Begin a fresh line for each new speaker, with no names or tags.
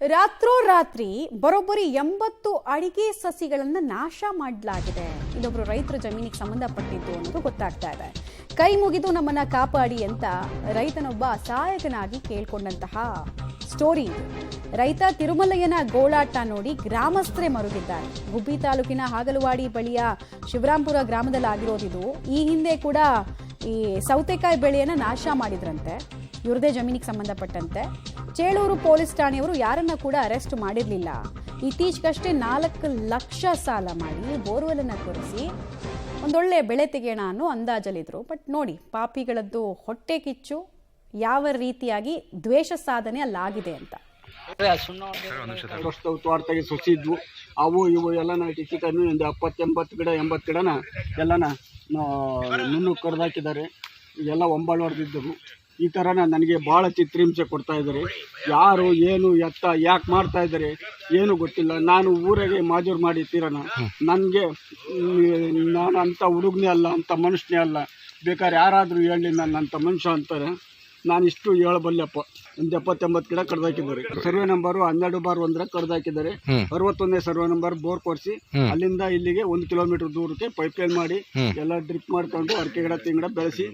ರಾತ್ರೋರಾತ್ರಿ ಬರೋಬ್ಬರಿ 80 ಅಡಿಕೆ ಸಸಿಗಳನ್ನು ನಾಶ ಮಾಡಲಾಗಿದೆ. ಇಲ್ಲೊಬ್ರು ರೈತರ ಜಮೀನಿಗೆ ಸಂಬಂಧಪಟ್ಟಿದ್ದು ಅನ್ನೋದು ಗೊತ್ತಾಗ್ತಾ ಇದೆ. ಕೈ ಮುಗಿದು ನಮ್ಮನ್ನ ಕಾಪಾಡಿ ಅಂತ ರೈತನೊಬ್ಬ ಸಹಾಯಕನಾಗಿ ಕೇಳ್ಕೊಂಡಂತಹ ಸ್ಟೋರಿ ಇದು. ರೈತ ತಿರುಮಲಯ್ಯನ ಗೋಳಾಟ ನೋಡಿ ಗ್ರಾಮಸ್ಥರೇ ಮರುಗಿದ್ದಾರೆ. ಗುಬ್ಬಿ ತಾಲೂಕಿನ ಹಾಗಲವಾಡಿ ಬಳಿಯ ಶಿವರಾಂಪುರ ಗ್ರಾಮದಲ್ಲಿ ಆಗಿರೋದಿದು. ಈ ಹಿಂದೆ ಕೂಡ ಈ ಸೌತೆಕಾಯಿ ಬೆಳೆಯನ್ನ ನಾಶ ಮಾಡಿದ್ರಂತೆ. ಇವ್ರದೇ ಜಮೀನಿಗೆ ಸಂಬಂಧಪಟ್ಟಂತೆ ಚೇಳೂರು ಪೊಲೀಸ್ ಠಾಣೆಯವರು ಯಾರನ್ನ ಕೂಡ ಅರೆಸ್ಟ್ ಮಾಡಿರಲಿಲ್ಲ. ಇತ್ತೀಚೆಗಷ್ಟೇ 4 ಲಕ್ಷ ಸಾಲ ಮಾಡಿ ಬೋರ್ವೆಲ್ ಅನ್ನ ಕೊರೆಸಿ ಒಂದೊಳ್ಳೆ ಬೆಳೆ ತೆಗೆಯೋಣ ಅನ್ನೋ ಅಂದಾಜಲ್ಲಿದ್ರು. ಬಟ್ ನೋಡಿ, ಪಾಪಿಗಳದ್ದು ಹೊಟ್ಟೆ ಕಿಚ್ಚು ಯಾವ ರೀತಿಯಾಗಿ ದ್ವೇಷ ಸಾಧನೆ ಅಲ್ಲಾಗಿದೆ ಅಂತ.
ತೋಟದಾಗಿ ಸೊಸಿದ್ವು ಅವು ಇವು ಎಲ್ಲ ಟಿಕೆಟನ್ನು 70-80 ಗಿಡ 80 ಗಿಡನ ಎಲ್ಲನ ನುಣ್ಣು ಕರೆದಾಕಿದ್ದಾರೆ. ಎಲ್ಲ ಒಂಬಾಳು ಹೊಡೆದಿದ್ದವು. ಈ ಥರನ ನನಗೆ ಭಾಳ ಚಿತ್ರಹಿಂಸೆ ಕೊಡ್ತಾ ಇದ್ದಾರೆ. ಯಾರು ಏನು ಎತ್ತ ಯಾಕೆ ಮಾಡ್ತಾ ಇದ್ದಾರೆ ಏನು ಗೊತ್ತಿಲ್ಲ. ನಾನು ಊರಿಗೆ ಮಾಜೂರು ಮಾಡಿ ತೀರನ ನನಗೆ ನಾನು ಅಂಥ ಹುಡುಗನೇ ಅಲ್ಲ, ಅಂಥ ಮನುಷ್ಯನೇ ಅಲ್ಲ. ಬೇಕಾದ್ರೆ ಯಾರಾದರೂ ಹೇಳಿ ನಾನು ಅಂಥ ಮನುಷ್ಯ ಅಂತಾರೆ. ನಾನು ಇಷ್ಟು ಹೇಳಬಲ್ಲೆಪ್ಪ. 70-80 ಗಿಡ ಕಡ್ದಾಕಿದ್ದಾರೆ. ಸರ್ವೆ ನಂಬರು 12/1 ಕಡ್ದಾಕಿದ್ದಾರೆ. 61ನೇ ಸರ್ವೆ ನಂಬರ್ ಬೋರ್ ಕೊರಿಸಿ ಅಲ್ಲಿಂದ ಇಲ್ಲಿಗೆ 1 ಕಿಲೋಮೀಟರ್ ದೂರಕ್ಕೆ ಪೈಪ್ ಲೈನ್ ಮಾಡಿ ಎಲ್ಲ ಡ್ರಿಪ್ ಮಾಡ್ಕೊಂಡು ಅಡಿಕೆ ಗಿಡ ತೆಂಗಿನ ಬೆಳೆಸಿ